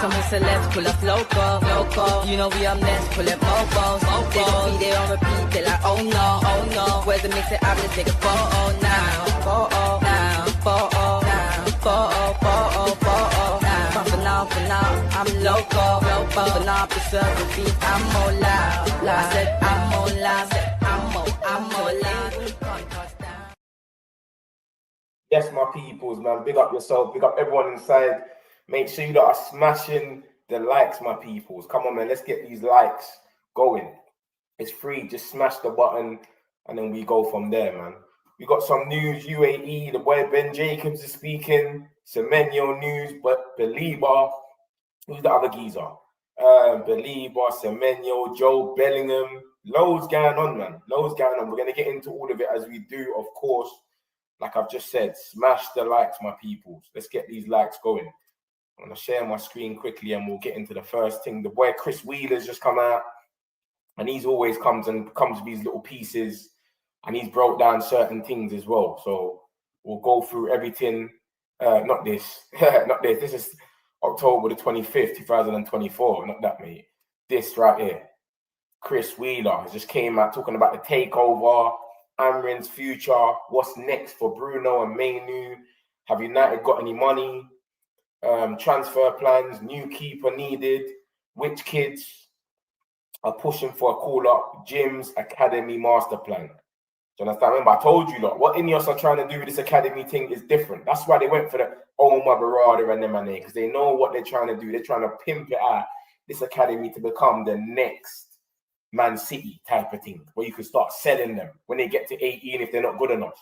Some celebs pull up loco. You know we up next, pull up mofos. They don't be there on repeat, they like, oh no. Where's the mix it up, let's take a photo now. Photo now, photo now, photo now. But for now, I'm loco. For now, I preserve the beat, I'm more loud. I said I'm more loud, I'm more loud. Yes, my peoples, man. Big up yourself. Big up everyone inside. Make sure you lot are smashing the likes, my peoples. Come on, man. Let's get these likes going. It's free. Just smash the button, and then we go from there, man. We got some news. UAE, the boy Ben Jacobs is speaking. Semenyo news, but Baleba. Who's the other geezer? Baleba, Semenyo, Jobe, Bellingham. Loads going on, man. Loads going on. We're going to get into all of it as we do, of course. Like I've just said, smash the likes, my peoples. Let's get these likes going. I'm going to share my screen quickly and we'll get into the first thing. The boy Chris Wheeler's just come out. And he's always comes with these little pieces. And he's broke down certain things as well. So we'll go through everything. Not this. Not this. This is October the 25th, 2024. Not that, mate. This right here. Chris Wheeler just came out talking about the takeover. Amrin's future, what's next for Bruno and Mainu? Have United got any money? Transfer plans, new keeper needed. Which kids are pushing for a call-up? Gyms, academy, master plan. Do you understand? Remember, I told you, lot, what Ineos are trying to do with this academy thing is different. That's why they went for the Omar Barada and them and because they know what they're trying to do. They're trying to pimp it out, this academy, to become the next Man City type of thing, where you can start selling them when they get to 18 if they're not good enough.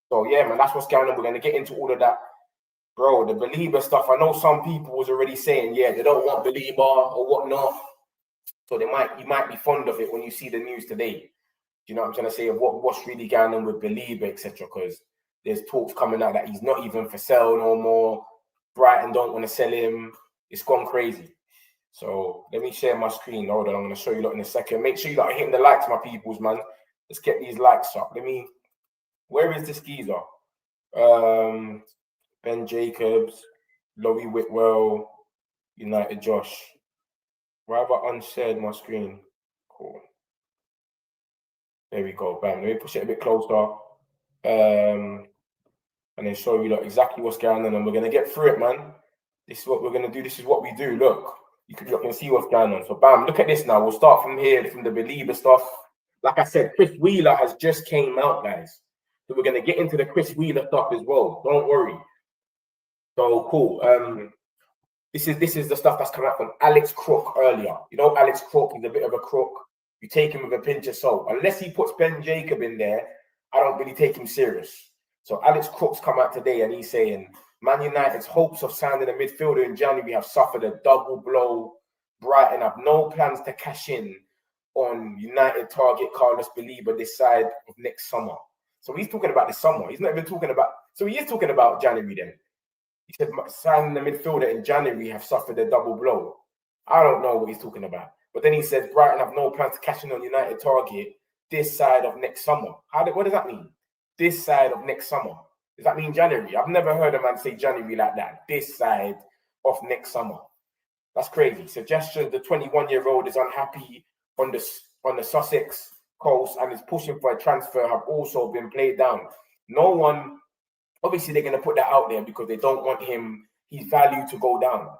So yeah, man, that's what's going on. We're going to get into all of that. Bro, the Baleba stuff, I know some people was already saying, yeah, they don't want Baleba or whatnot. So you might be fond of it when you see the news today. Do you know what I'm trying to say? Of what's really going on with Baleba, etc. Because there's talks coming out that he's not even for sale no more. Brighton don't want to sell him. It's gone crazy. So let me share my screen. Hold on, I'm going to show you lot in a second. Make sure you lot are hitting the likes, my peoples, man. Let's get these likes up. Where is this geezer? Ben Jacobs, Laurie Whitwell, United Josh. Why have I unshared my screen? Cool. There we go. Bam. Let me push it a bit closer. And then show you lot exactly what's going on. And we're going to get through it, man. This is what we're going to do. This is what we do. Look. You can see what's going on. So, bam, look at this now. We'll start from here, from the Baleba stuff. Like I said, Chris Wheeler has just came out, guys. So we're going to get into the Chris Wheeler stuff as well. Don't worry. So, cool. This is the stuff that's come out from Alex Crook earlier. You know, Alex Crook, he's a bit of a crook. You take him with a pinch of salt. Unless he puts Ben Jacob in there, I don't really take him serious. So, Alex Crook's come out today and he's saying, Man United's hopes of signing a midfielder in January have suffered a double blow. Brighton have no plans to cash in on United target Carlos Baleba this side of next summer. So he's talking about this summer. He's not even talking about... So he is talking about January then. He said signing the midfielder in January have suffered a double blow. I don't know what he's talking about. But then he said Brighton have no plans to cash in on United target this side of next summer. What does that mean? This side of next summer. Does that mean January? I've never heard a man say January like that. This side of next summer. That's crazy. Suggestion: the 21-year-old is unhappy on the Sussex coast and is pushing for a transfer have also been played down. No one, obviously they're going to put that out there because they don't want his value to go down.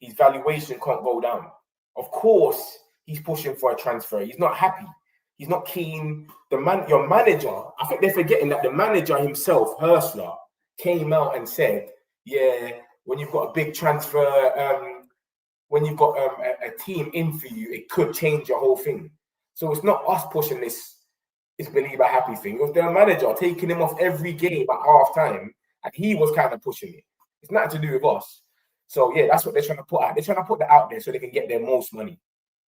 His valuation can't go down. Of course, he's pushing for a transfer. He's not happy. He's not keen. Your manager, I think they're forgetting that the manager himself, Hurstler, came out and said, yeah, when you've got a big transfer, when you've got a team in for you, it could change your whole thing. So it's not us pushing this Baleba happy thing. It was their manager taking him off every game at half time, and he was kind of pushing it. It's nothing to do with us. So yeah, that's what they're trying to put out. They're trying to put that out there so they can get their most money.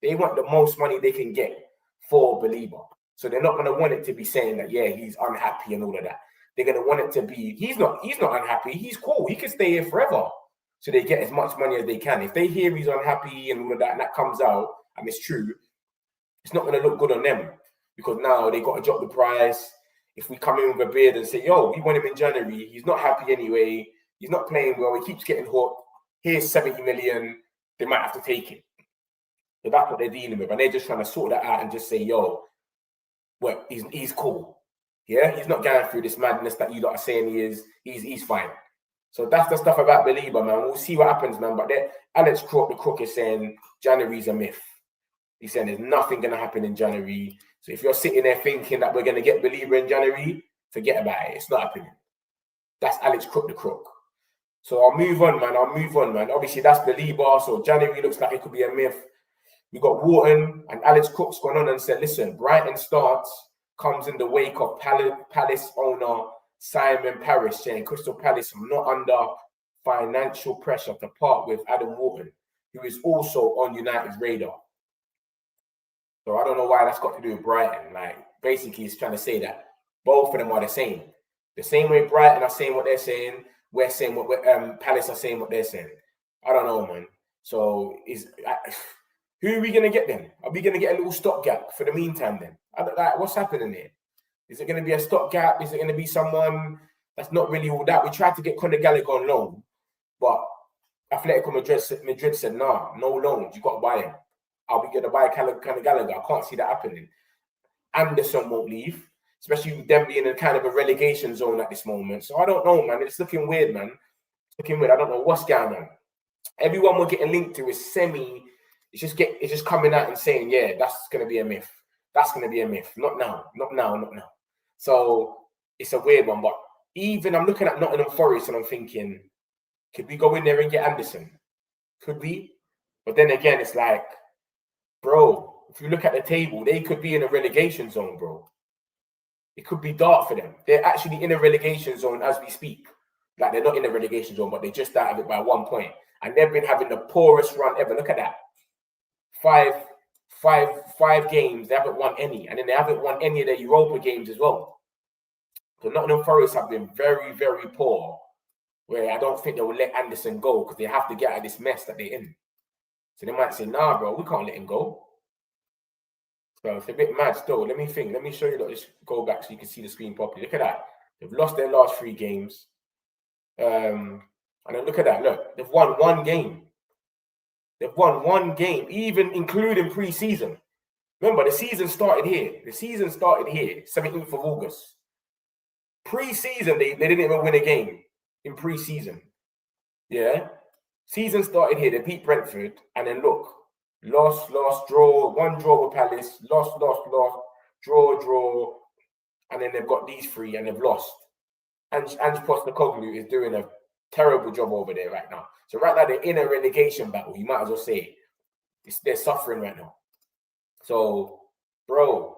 They want the most money they can get for Baleba. So they're not going to want it to be saying that, yeah, he's unhappy and all of that. They're going to want it to be, he's not unhappy. He's cool. He can stay here forever. So they get as much money as they can. If they hear he's unhappy and all of that, and that comes out, and it's true, it's not going to look good on them. Because now they got to drop the price. If we come in with a beard and say, yo, we want him in January, he's not happy anyway. He's not playing well. He keeps getting hooked. Here's 70 million. they might have to take it. So that's what they're dealing with. And they're just trying to sort that out and just say, yo, well, he's cool. Yeah, he's not going through this madness that you lot are saying he is. He's fine. So that's the stuff about Baleba, man. We'll see what happens, man. But Alex Crook, the Crook, is saying January's a myth. He's saying there's nothing going to happen in January. So if you're sitting there thinking that we're going to get Baleba in January, forget about it. It's not happening. That's Alex Crook, the Crook. So I'll move on, man. Obviously, that's Baleba. So January looks like it could be a myth. We got Wharton and Alex Crook's gone on and said, listen, Brighton starts comes in the wake of Palace owner Simon Parrish saying Crystal Palace are not under financial pressure to part with Adam Wharton, who is also on United's radar. So I don't know why that's got to do with Brighton. Like, basically, he's trying to say that both of them are the same. The same way Brighton are saying what they're saying, we're saying what Palace are saying what they're saying. I don't know, man. So who are we going to get then? Are we going to get a little stopgap for the meantime then? Like, what's happening here? Is it going to be a stopgap? Is it going to be someone that's not really all that? We tried to get Conor Gallagher on loan, but Atletico Madrid said, nah, no loans. You've got to buy him. Are we going to buy Conor Gallagher? I can't see that happening. Anderson won't leave, especially with them being in kind of a relegation zone at this moment. So I don't know, man. It's looking weird, man. It's looking weird. I don't know what's going on. Everyone we're getting linked to is it's just coming out and saying, yeah, that's going to be a myth. That's going to be a myth. Not now. So it's a weird one. But even I'm looking at Nottingham Forest and I'm thinking, could we go in there and get Anderson? Could we? But then again, it's like, bro, if you look at the table, they could be in a relegation zone, bro. It could be dark for them. They're actually in a relegation zone as we speak. Like, they're not in a relegation zone, but they just out of it by 1 point. And they've been having the poorest run ever. Look at that. Five games, they haven't won any. And then they haven't won any of their Europa games as well. So Nottingham Forest have been very, very poor, where I don't think they will let Anderson go because they have to get out of this mess that they're in. So they might say, nah, bro, we can't let him go. So it's a bit mad still. Let me think. Let me show you. Just go back so you can see the screen properly. Look at that. They've lost their last 3 games. And then look at that. Look, they've won 1 game. They've won 1 game, even including pre-season. Remember, the season started here. 17th of August. Pre-season, they didn't even win a game in pre-season. Yeah? Season started here. They beat Brentford. And then look. Lost, draw. 1 draw with Palace. Lost. Draw. And then they've got these 3 and they've lost. And Ange Postecoglou is doing a terrible job over there right now. So right now, they're in a relegation battle. You might as well say they're suffering right now. So, bro,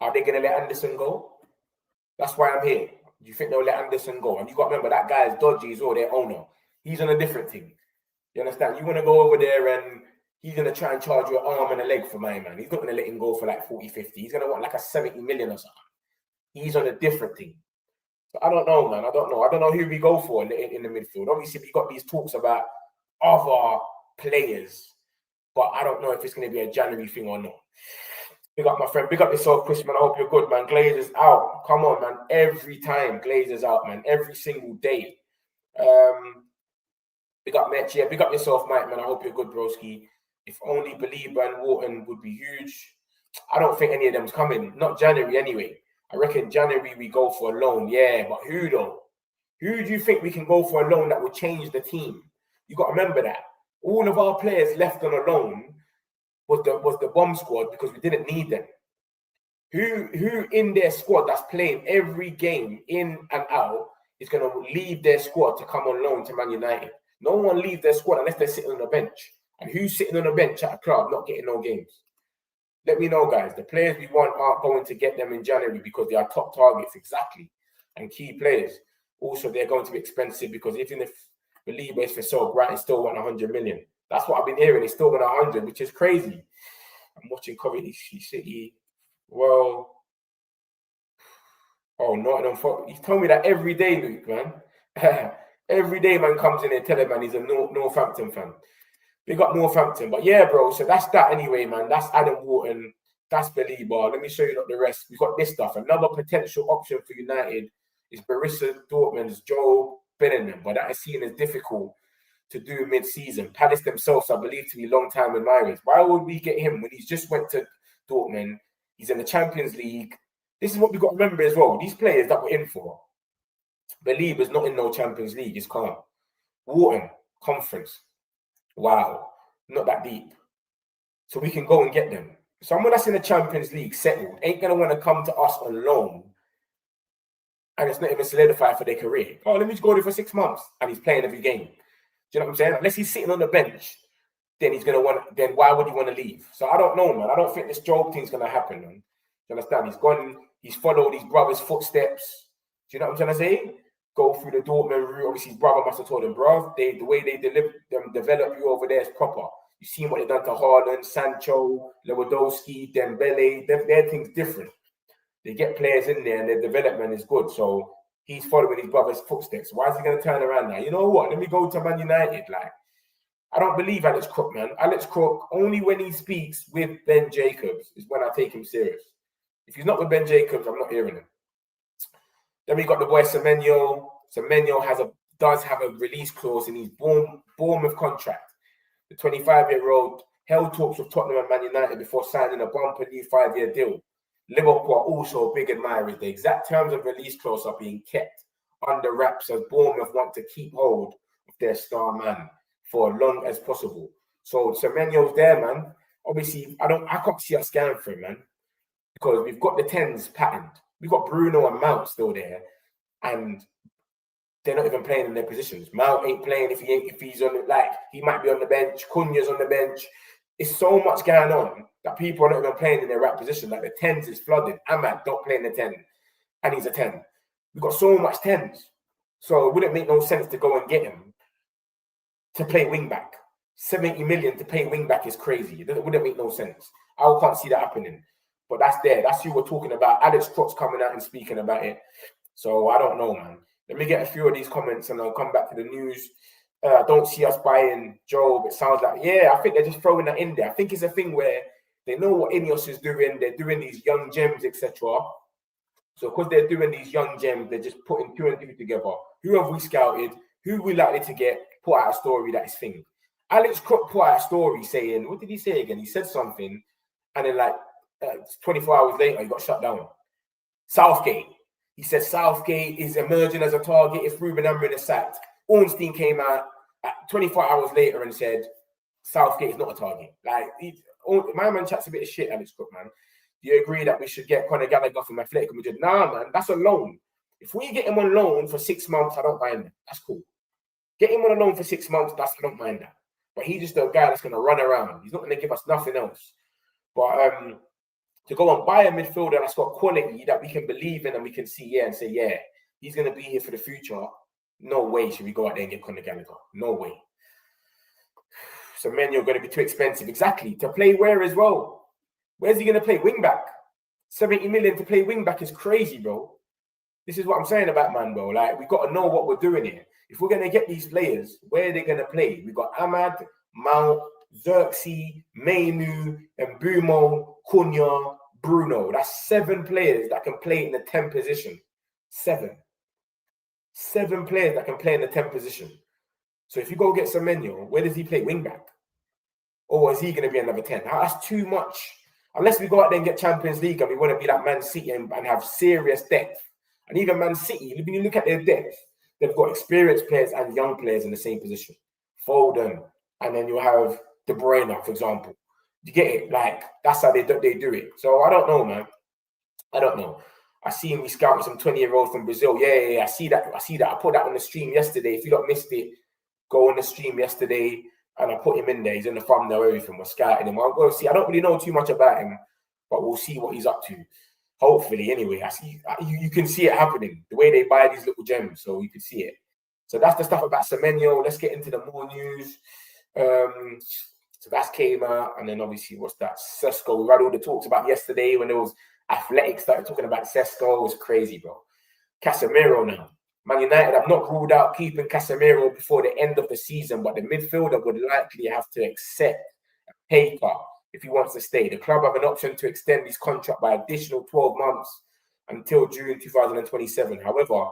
are they going to let Anderson go? That's why I'm here. Do you think they'll let Anderson go? And you got to remember, that guy is dodgy as well, their owner. He's on a different thing. You understand? You want to go over there and he's going to try and charge you an arm and a leg for my man. He's not going to let him go for like 40, 50. He's going to want like a 70 million or something. He's on a different thing. So I don't know, man. I don't know who we go for in the midfield. Obviously, we got these talks about other players, but I don't know if it's going to be a January thing or not. Big up, my friend. Big up yourself, Chris, man. I hope you're good, man. Glazer's out. Come on, man. Every time Glazer's out, man. Every single day. Big up, Mitch. Yeah, big up yourself, Mike, man. I hope you're good, broski. If only Baleba and Wharton would be huge. I don't think any of them's coming. Not January, anyway. I reckon January we go for a loan. Yeah, but who though? Who do you think we can go for a loan that will change the team? You got to remember that. All of our players left on a loan was the bomb squad because we didn't need them. Who in their squad that's playing every game in and out is going to leave their squad to come on loan to Man United? No one leaves their squad unless they're sitting on the bench. And who's sitting on the bench at a club not getting no games? Let me know, guys. The players we want aren't going to get them in January because they are top targets, exactly, and key players. Also, they're going to be expensive because even if Baleba is for sale, Brighton still want 100 million. That's what I've been hearing. They still want 100, which is crazy. I'm watching Coventry City. Well, oh, Nottingham Forest. He's told me that every day, Luke, man. Every day, man comes in and tell him, man, he's a Northampton fan. Big up Northampton. But yeah, bro, so that's that anyway, man. That's Adam Wharton. That's Baleba. Let me show you the rest. We've got this stuff. Another potential option for United is Borussia Dortmund's Jobe Bellingham. But that is seen as difficult to do mid-season. Palace themselves are believed to be long-time admirers. Why would we get him when he's just went to Dortmund? He's in the Champions League. This is what we've got to remember as well. These players that we're in for, Baleba's not in no Champions League. It's calm. Wharton, conference. Wow. Not that deep. So we can go and get them. Someone that's in the Champions League settled ain't going to want to come to us on loan and it's not even solidified for their career. Oh, let me just go there for 6 months and he's playing every game. Do you know what I'm saying? Unless he's sitting on the bench, then he's going to want. Then why would he want to leave? So I don't know, man. I don't think this Jobe thing's going to happen, man. You understand? He's gone. He's followed his brother's footsteps. Do you know what I'm trying to say? Go through the Dortmund route. Obviously, his brother must have told him, bro, the way they develop you over there is proper. You seen what they've done to Haaland, Sancho, Lewandowski, Dembele. Their thing's different. They get players in there and their development is good. So he's following his brother's footsteps. Why is he going to turn around now? You know what? Let me go to Man United. Like, I don't believe Alex Crook, man. Alex Crook, only when he speaks with Ben Jacobs is when I take him serious. If he's not with Ben Jacobs, I'm not hearing him. Then we got the boy Semenyo. Semenyo does have a release clause in his Bournemouth contract. The 25-year-old held talks with Tottenham and Man United before signing a bumper new 5-year deal. Liverpool are also big admirers. The exact terms of release clause are being kept under wraps as Bournemouth want to keep hold of their star man for as long as possible. So Semenyo's there, man. Obviously, I can't see us scaring for him, man, because we've got the 10s patterned. We've got Bruno and Mount still there, and they're not even playing in their positions. Mount ain't playing if he's on it. Like, he might be on the bench. Cunha's on the bench. It's so much going on that people are not even playing in their right position. Like, the 10s is flooded. Ahmad don't play in the 10, and he's a 10. We've got so much 10s. So it wouldn't make no sense to go and get him to play wing back. 70 million to play wing back is crazy. It wouldn't make no sense. I can't see that happening. But that's there. That's who we're talking about. Alex Crook's coming out and speaking about it. So I don't know, man. Let me get a few of these comments and I'll come back to the news. Don't see us buying Jobe. It sounds like, yeah, I think they're just throwing that in there. I think it's a thing where they know what Ineos is doing. They're doing these young gems, etc. So because they're doing these young gems, they're just putting 2 and 2 together. Who have we scouted? Who we likely to get? Put out a story that is thing. Alex Crook put out a story saying, what did he say again? He said something, and then like 24 hours later, he got shut down. Southgate. He said Southgate is emerging as a target if Ruben Amorim is sacked. Ornstein came out 24 hours later and said Southgate is not a target. Like, my man chats a bit of shit, Alex Crook, man. Do you agree that we should get Conor Gallagher from Athletic Madrid? Nah, man, that's a loan. If we get him on loan for 6 months, I don't mind that. That's cool. Get him on a loan for 6 months, I don't mind that. But he's just a guy that's going to run around. He's not going to give us nothing else. But to go and buy a midfielder that's got quality that we can believe in and we can see, and say, yeah, he's going to be here for the future, no way should we go out there and get Conor Gallagher. No way. So Semenyo going to be too expensive. Exactly. To play where as well? Where's he going to play? Wing back. 70 million to play wing back is crazy, bro. This is what I'm saying about man, bro. Like, we got to know what we're doing here. If we're going to get these players, where are they going to play? We've got Ahmad, Mount, Xerxes, Mainu, Mbumo, Cunha, Bruno. That's 7 players that can play in the 10 position. 7 players that can play in the 10 position. So if you go get Semenyo, where does he play? Wing back? Or is he going to be another 10? That's too much. Unless we go out there and get Champions League and we want to be like Man City and have serious depth. And even Man City, when you look at their depth, they've got experienced players and young players in the same position. Foden, and then you'll have De Bruyne, for example. You get it? Like, that's how they do it. So I don't know, man. I don't know. I see him, we scouting some 20-year-olds from Brazil. Yeah, I see that. I put that on the stream yesterday. If you lot missed it, go on the stream yesterday, and I put him in there. He's in the thumbnail, everything. We're scouting him. I'll go see. I don't really know too much about him, but we'll see what he's up to. Hopefully, anyway. I see you can see it happening. The way they buy these little gems, so you can see it. So that's the stuff about Semenyo. Let's get into the more news. So that's came out, and then obviously, what's that? Sesko. We had all the talks about yesterday when there was Athletics started talking about Sesko. It was crazy, bro. Casemiro now. Man United have not ruled out keeping Casemiro before the end of the season, but the midfielder would likely have to accept a pay cut if he wants to stay. The club have an option to extend his contract by additional 12 months until June 2027. However,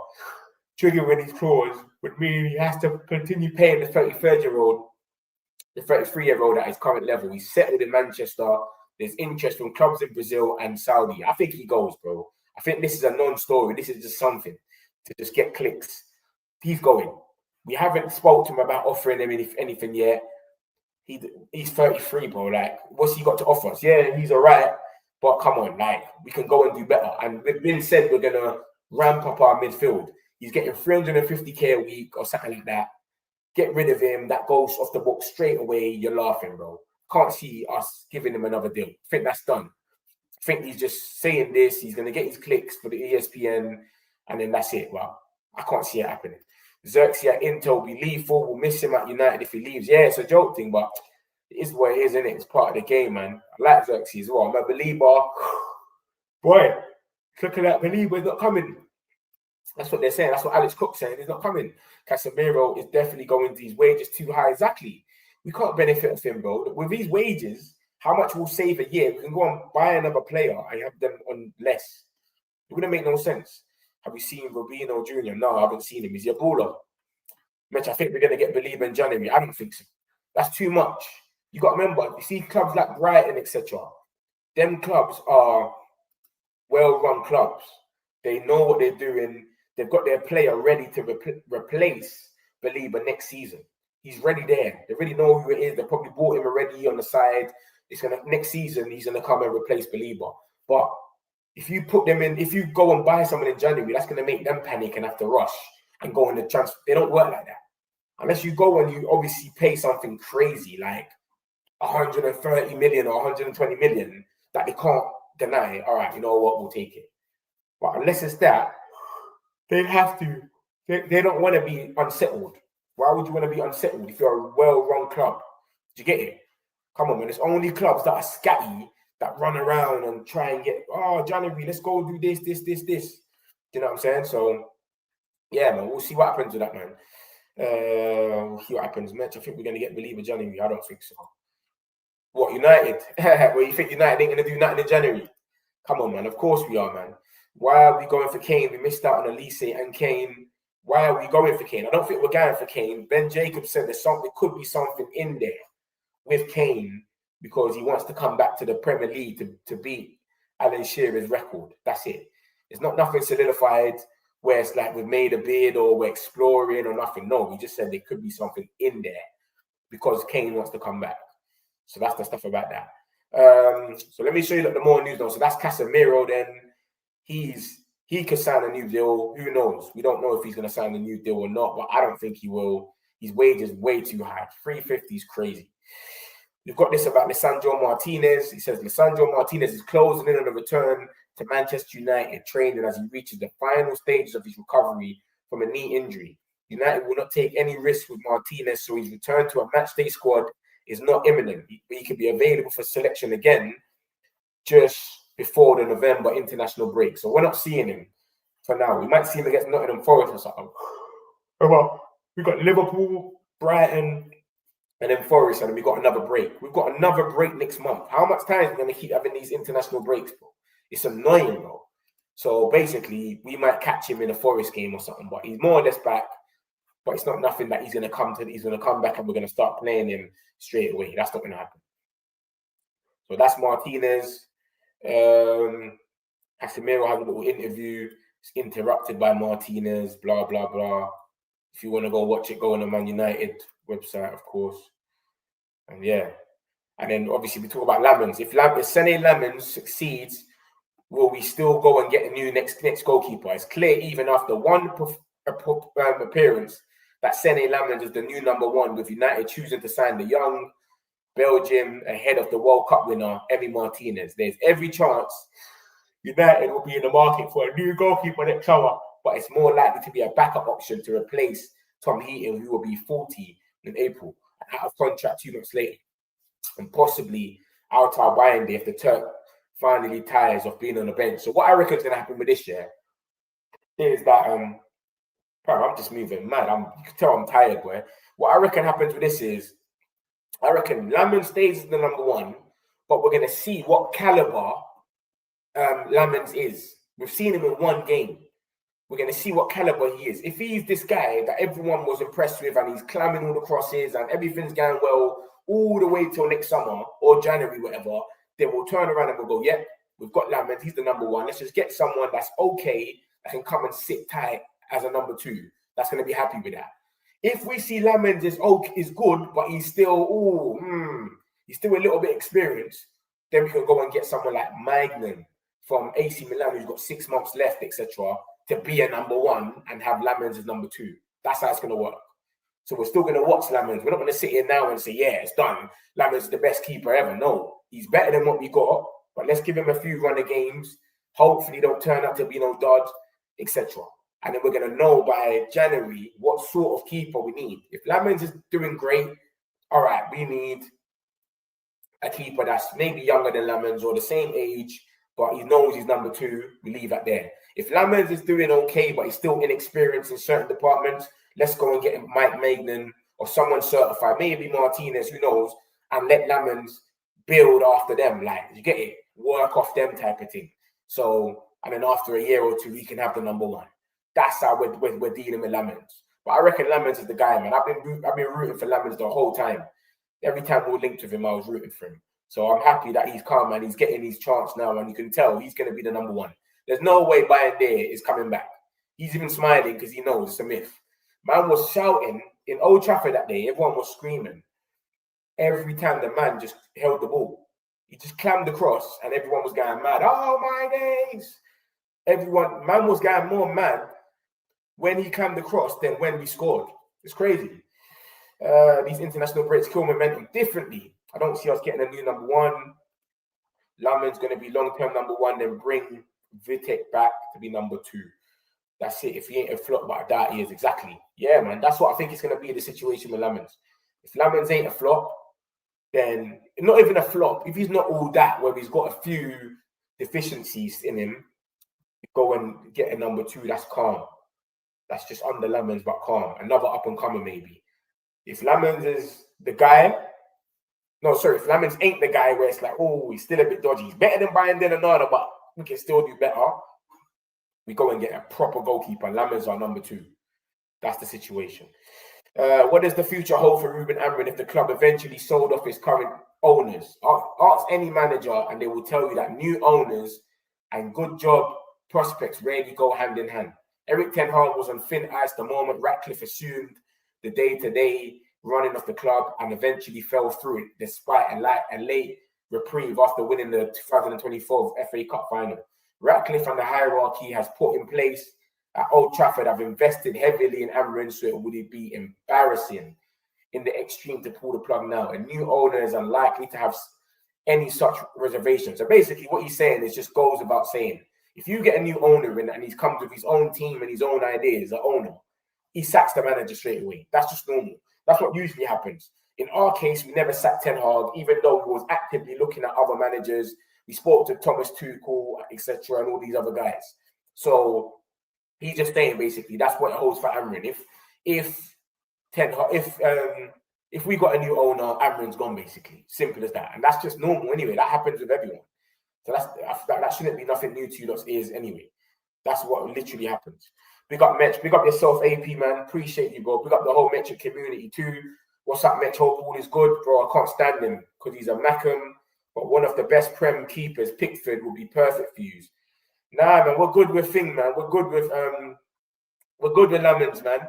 triggering his clause would mean he has to continue paying the 33-year-old at his current level. He's settled in Manchester. There's interest from clubs in Brazil and Saudi. I think he goes, bro. I think this is a non-story. This is just something to just get clicks. He's going. We haven't spoke to him about offering him anything yet. He's 33, bro. Like, what's he got to offer us? Yeah, he's all right. But come on, like, we can go and do better. And we've been said we're going to ramp up our midfield. He's getting 350k a week or something like that. Get rid of him. That goes off the book straight away. You're laughing, bro. Can't see us giving him another deal. I think that's done. I think he's just saying this. He's going to get his clicks for the ESPN, and then that's it. Well, I can't see it happening. Xerxes at Inter will be lethal. We'll miss him at United if he leaves. Yeah, it's a joke thing, but it is what it is, isn't it? It's part of the game, man. I like Xerxes as well. I'm a Baleba. Boy, look at that. Baleba is not coming. That's what they're saying. That's what Alex Cook's saying. He's not coming. Casemiro is definitely going to his wages too high. Exactly. We can't benefit of him, bro. With these wages, how much we'll save a year? We can go and buy another player and have them on less. It wouldn't make no sense. Have we seen Robinho Jr.? No, I haven't seen him. Is he a baller? Mitch, I think we're going to get Beleba in January. I don't think so. That's too much. You got to remember, you see clubs like Brighton, etc. Them clubs are well-run clubs. They know what they're doing. They've got their player ready to replace Baleba next season. He's ready there. They already know who it is. They probably bought him already on the side. It's gonna next season. He's gonna come and replace Baleba. But if you put them in, if you go and buy someone in January, that's gonna make them panic and have to rush and go on the transfer. They don't work like that. Unless you go and you obviously pay something crazy like 130 million or 120 million that they can't deny. All right, you know what? We'll take it. But unless it's that, they have to. They don't want to be unsettled. Why would you want to be unsettled if you're a well-run club? Do you get it? Come on, man. It's only clubs that are scatty that run around and try and get, January, let's go do this. Do you know what I'm saying? So, yeah, man, we'll see what happens with that, man. We'll see what happens, Mitch. I think we're going to get Believer January. I don't think so. What, United? Well, you think United ain't going to do nothing in January? Come on, man. Of course we are, man. Why are we going for Kane? We missed out on Elise and Kane. Why are we going for Kane? I don't think we're going for Kane. Ben Jacobs said there could be something in there with Kane because he wants to come back to the Premier League to beat Alan Shearer's record. That's it. It's not nothing solidified where it's like we've made a bid or we're exploring or nothing. No, we just said there could be something in there because Kane wants to come back. So that's the stuff about that. So let me show you the more news though. So that's Casemiro then. He could sign a new deal. Who knows? We don't know if he's going to sign a new deal or not, but I don't think he will. His wage is way too high. 350 is crazy. We've got this about Lisandro Martinez. He says Lisandro Martinez is closing in on a return to Manchester United, training as he reaches the final stages of his recovery from a knee injury. United will not take any risks with Martinez, so his return to a matchday squad is not imminent. He could be available for selection again just before the November international break. So we're not seeing him for now. We might see him against Nottingham Forest or something. Well, we've got Liverpool, Brighton, and then Forest, and then we've got another break. We've got another break next month. How much time are we going to keep having these international breaks, bro? It's annoying, bro. So basically, we might catch him in a Forest game or something, but he's more or less back. But it's not nothing that he's going to come back and we're going to start playing him straight away. That's not going to happen. So that's Martinez. Casemiro had a little interview. It's interrupted by Martinez, blah, blah, blah. If you want to go watch it, go on the Man United website, of course. And yeah. And then obviously we talk about Lamens. If Sene Lamens succeeds, will we still go and get a new next goalkeeper? It's clear even after one appearance that Sene Lamens is the new number one, with United choosing to sign the young Belgium ahead of the World Cup winner, Emi Martinez. There's every chance United will be in the market for a new goalkeeper next summer, but it's more likely to be a backup option to replace Tom Heaton, who will be 40 in April, out of contract 2 months later, and possibly Altay Bayinde if the Turk finally tires of being on the bench. So what I reckon is going to happen with this year is that, I'm just moving mad. You can tell I'm tired, boy. What I reckon happens with this is, I reckon Lamens stays as the number one, but we're going to see what caliber Lamens is. We've seen him in one game. We're going to see what caliber he is. If he's this guy that everyone was impressed with and he's climbing all the crosses and everything's going well all the way till next summer or January, whatever, then we'll turn around and we'll go, yep, we've got Lamens. He's the number one. Let's just get someone that's okay that can come and sit tight as a number two. That's going to be happy with that. If we see Lamens is good, but he's still, he's still a little bit experienced, then we can go and get someone like Maignan from AC Milan, who's got 6 months left, etc., to be a number one and have Lamens as number two. That's how it's going to work. So we're still going to watch Lamens. We're not going to sit here now and say, yeah, it's done. Lamens is the best keeper ever. No, he's better than what we got, but let's give him a few run of games. Hopefully, don't turn out to be no dud, etc. And then we're going to know by January what sort of keeper we need. If Lamens is doing great, all right, we need a keeper that's maybe younger than Lamens or the same age, but he knows he's number two. We leave that there. If Lamens is doing okay, but he's still inexperienced in certain departments, let's go and get him Mike Maignan or someone certified, maybe Martinez, who knows, and let Lamens build after them. Like, you get it? Work off them type of thing. So, and then after a year or two, he can have the number one. That's how we're dealing with Lamens. But I reckon Lamens is the guy, man. I've been rooting for Lamens the whole time. Every time we were linked with him, I was rooting for him. So I'm happy that he's come and he's getting his chance now, and you can tell he's going to be the number one. There's no way Bayern there is coming back. He's even smiling because he knows it's a myth. Man was shouting in Old Trafford that day. Everyone was screaming. Every time the man just held the ball, he just clammed across, and everyone was going mad. Oh my days! Man was going more mad when he clammed across than when we scored. It's crazy. These international breaks kill momentum differently. I don't see us getting a new number one. Lamens going to be long-term number one, then bring Vitek back to be number two. That's it. If he ain't a flop, but I doubt he is. Exactly. Yeah, man. That's what I think is going to be the situation with Lamens. If Lamens ain't a flop, then not even a flop. If he's not all that, where he's got a few deficiencies in him, go and get a number two that's calm. That's just under Lamens, but calm. Another up-and-comer, maybe. If Lamens is the guy... if Lamens ain't the guy where it's like, oh, he's still a bit dodgy. He's better than Brian Denanada, but we can still do better. We go and get a proper goalkeeper. Lamens are number two. That's the situation. What does the future hold for Ruben Amorim if the club eventually sold off its current owners? Ask any manager and they will tell you that new owners and good job prospects rarely go hand in hand. Eric Ten Hag was on thin ice the moment Ratcliffe assumed the day-to-day running of the club and eventually fell through it despite a late reprieve after winning the 2024 FA Cup final. Ratcliffe and the hierarchy has put in place at Old Trafford have invested heavily in Amorim, so it would be embarrassing in the extreme to pull the plug now. A new owner is unlikely to have any such reservations. So basically what he's saying is just goes without saying. If you get a new owner in and he comes with his own team and his own ideas, the owner, he sacks the manager straight away. That's just normal. That's what usually happens. In our case, we never sacked Ten Hag, even though we was actively looking at other managers. We spoke to Thomas Tuchel, etc., and all these other guys. So he's just saying basically that's what it holds for Amorim. If we got a new owner, Amorim's gone basically. Simple as that. And that's just normal anyway. That happens with everyone. So that shouldn't be nothing new to you lot's ears anyway. That's what literally happens. Big up Metch. Big up yourself, AP, man. Appreciate you, bro. Big up the whole Metric community too. What's up, Metch? Hope all is good, bro. I can't stand him because he's a Mackham, but one of the best Prem keepers, Pickford, will be perfect for you. Nah, man, we're good with Thing, man. We're good with Lamens, man.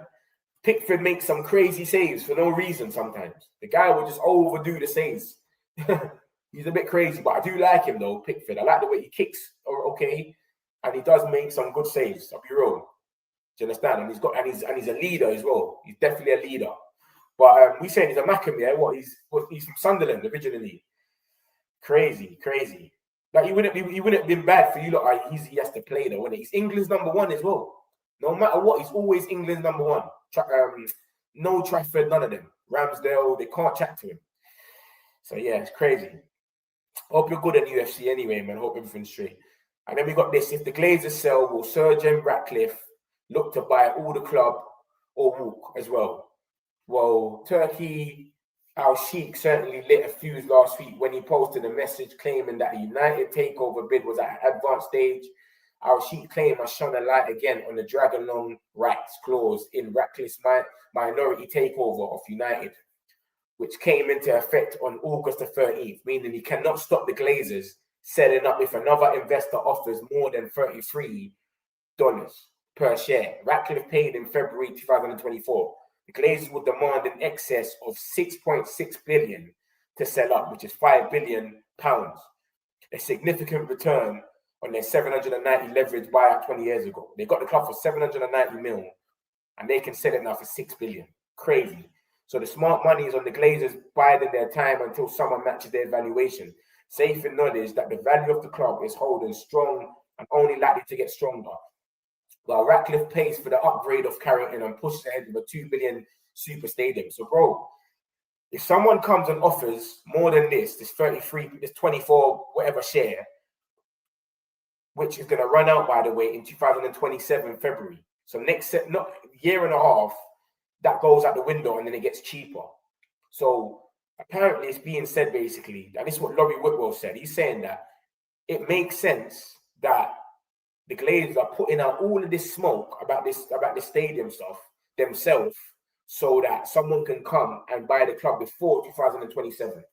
Pickford makes some crazy saves for no reason sometimes. The guy will just overdo the saves. He's a bit crazy, but I do like him though, Pickford. I like the way he kicks, okay, and he does make some good saves. I'll be real. Do you understand? And he's a leader as well. He's definitely a leader. But we saying he's a Mackham, yeah. He's from Sunderland originally. Crazy. Like he wouldn't have been bad for you lot. Like, he has to play though, wouldn't he? He's England's number one as well. No matter what, he's always England's number one. No Trafford, none of them. Ramsdale, they can't chat to him. So yeah, it's crazy. Hope you're good in UFC anyway, man. Hope everything's straight. And then we got this. If the Glazers sell, will Sir Jim Ratcliffe look to buy all the club or walk as well? Well, Turkey Al-Sheikh certainly lit a fuse last week when he posted a message claiming that a United takeover bid was at an advanced stage Our Sheikh claim has shone a light again on the dragon-long rights clause in Ratcliffe's minority takeover of United, which came into effect on August the 13th, meaning he cannot stop the Glazers selling up if another investor offers more than $33 per share. Ratcliffe paid in February 2024. The Glazers would demand in excess of 6.6 billion to sell up, which is £5 billion, a significant return on their 790 leverage buyout 20 years ago. They got the club for 790 mil, and they can sell it now for 6 billion. Crazy. So the smart money is on the Glazers biding their time until someone matches their valuation, safe in knowledge that the value of the club is holding strong and only likely to get stronger. While Ratcliffe pays for the upgrade of Carrington and pushes ahead with a 2 billion super stadium. So, bro, if someone comes and offers more than this 33, this 24, whatever share, which is going to run out, by the way, in 2027 February. So next year and a half, that goes out the window and then it gets cheaper. So apparently it's being said basically, and this is what Laurie Whitwell said. He's saying that it makes sense that the Glazers are putting out all of this smoke about this stadium stuff themselves, so that someone can come and buy the club before 2027.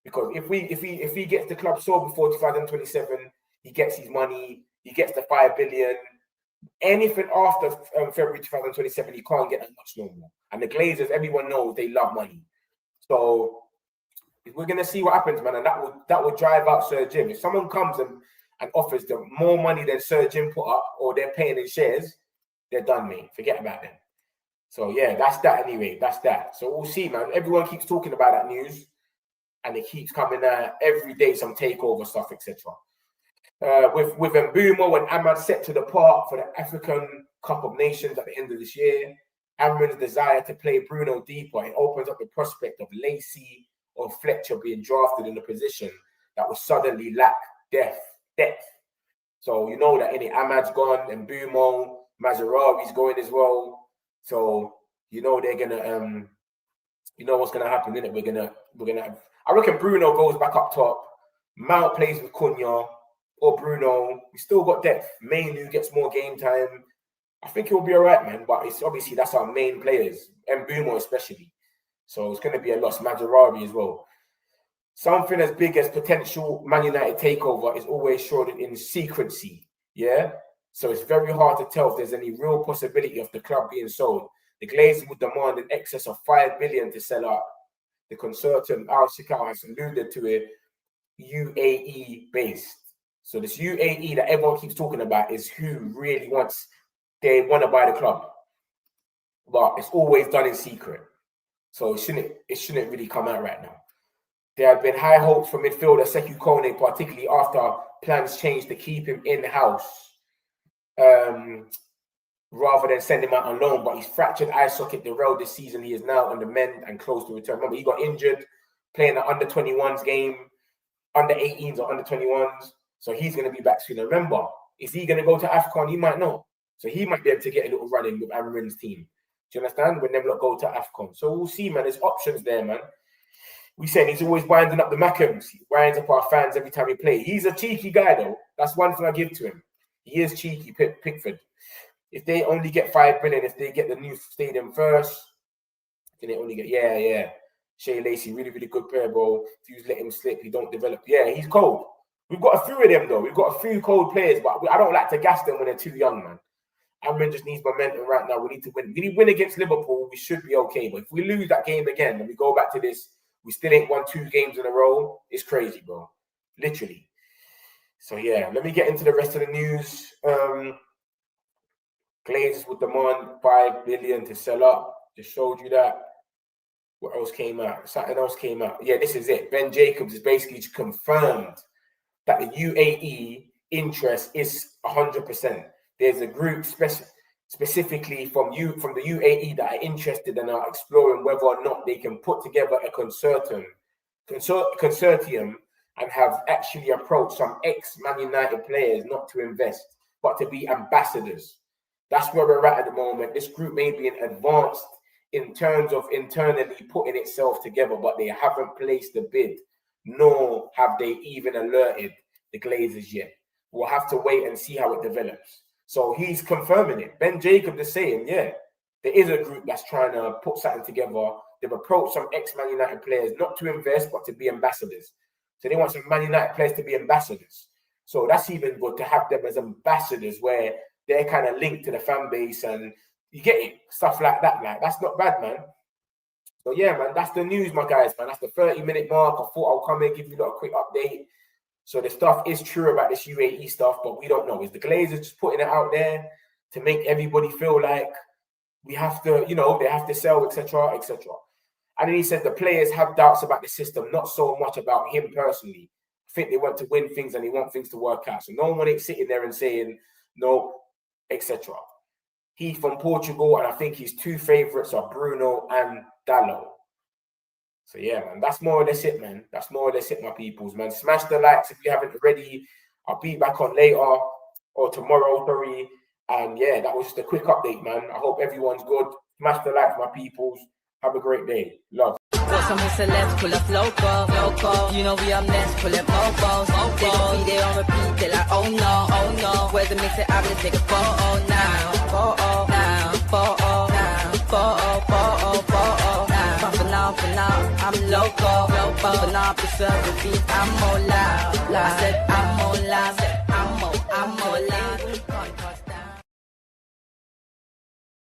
Because if he gets the club sold before 2027, he gets his money, he gets the 5 billion. Anything after February 2027, he can't get that much no more. And the Glazers, everyone knows they love money. So we're gonna see what happens, man, and that will drive out Sir Jim. If someone comes and offers them more money than Sir Jim put up, or they're paying in shares, they're done, mate. Forget about them. So yeah, that's that anyway. That's that. So we'll see, man. Everyone keeps talking about that news, and it keeps coming out every day, some takeover stuff, etc. With Mbumo and Ahmad set to depart for the African Cup of Nations at the end of this year, Amrin's desire to play Bruno deeper, it opens up the prospect of Lacey or Fletcher being drafted in a position that will suddenly lack depth. So you know that Ahmad's gone, and Mbumo, Mazarawi's going as well. So you know they're gonna you know what's gonna happen, innit? We're gonna I reckon Bruno goes back up top. Mount plays with Cunha or Bruno. We still got depth. Mainu gets more game time. I think he'll be all right, man. But it's obviously that's our main players, and Mbumo especially. So it's gonna be a loss. Mazarawi as well. Something as big as potential Man United takeover is always shrouded in secrecy. Yeah. So it's very hard to tell if there's any real possibility of the club being sold. The Glazers would demand in excess of 5 billion to sell up. The consortium, Al Shikal has alluded to it, UAE based. So this UAE that everyone keeps talking about is who really they want to buy the club. But it's always done in secret. So it shouldn't really come out right now. There have been high hopes for midfielder Sekou Kone, particularly after plans changed to keep him in-house. Rather than send him out on loan, but his fractured eye socket derailed this season. He is now on the mend and close to return. Remember, he got injured playing the under-21s game, under-18s or under-21s. So he's going to be back soon. Remember, is he going to go to AFCON? He might not. So he might be able to get a little run in with Amrin's team. Do you understand? When them lot go to AFCON. So we'll see, man. There's options there, man. We said he's always winding up the Mackhams. He winds up our fans every time he plays. He's a cheeky guy, though. That's one thing I give to him. He is cheeky, Pickford. If they only get 5 billion, if they get the new stadium first, then they only get, yeah. Shea Lacey, really, really good player, bro. If you let him slip, he don't develop. Yeah, he's cold. We've got a few of them, though. We've got a few cold players, but I don't like to gas them when they're too young, man. Amrin just needs momentum right now. We need to win. If we win against Liverpool, we should be okay. But if we lose that game again and we go back to this, we still ain't won 2 games in a row. It's crazy, bro. Literally. So, yeah, let me get into the rest of the news. Glazers would demand 5 billion to sell up. Just showed you that. What else came out? Something else came out. Yeah, this is it. Ben Jacobs is basically confirmed that the UAE interest is 100%. There's a group specifically from the UAE that are interested and are exploring whether or not they can put together a consortium and have actually approached some ex-Man United players not to invest, but to be ambassadors. That's where we're at the moment. This group may be advanced in terms of internally putting itself together, but they haven't placed the bid, nor have they even alerted the Glazers yet. we'll have to wait and see how it develops. So he's confirming it. Ben Jacob is saying, yeah, there is a group that's trying to put something together. They've approached some ex-Man United players, not to invest, but to be ambassadors. So they want some Man United players to be ambassadors. So that's even good to have them as ambassadors where they're kind of linked to the fan base and you get it, stuff like that. Like, that's not bad, man. So yeah, man, that's the news, my guys, man. That's the 30-minute mark. I thought I'll come and give you a quick update. So the stuff is true about this UAE stuff, but we don't know. Is the Glazers just putting it out there to make everybody feel like we have to, you know, they have to sell, etc., etc. And then he said the players have doubts about the system, not so much about him personally. I think they want to win things and they want things to work out. So no one ain't sitting there and saying no, etc. He's from Portugal, and I think his two favourites are Bruno and Dalot. So yeah, man, that's more or less it, man. That's more or less it, my peoples, man. Smash the likes if you haven't already. I'll be back on later or tomorrow, sorry. And yeah, that was just a quick update, man. I hope everyone's good. Smash the likes, my peoples. Have a great day. Love. Got some celebs pull up local. You know we are next, pull up mobos. They don't be there on repeat, they're like, oh no. Where's the mix it? I will take a photo now. Photo now. Photo now. Photo now. For now, I'm local. But now, preserve the beat, I'm more loud. I said,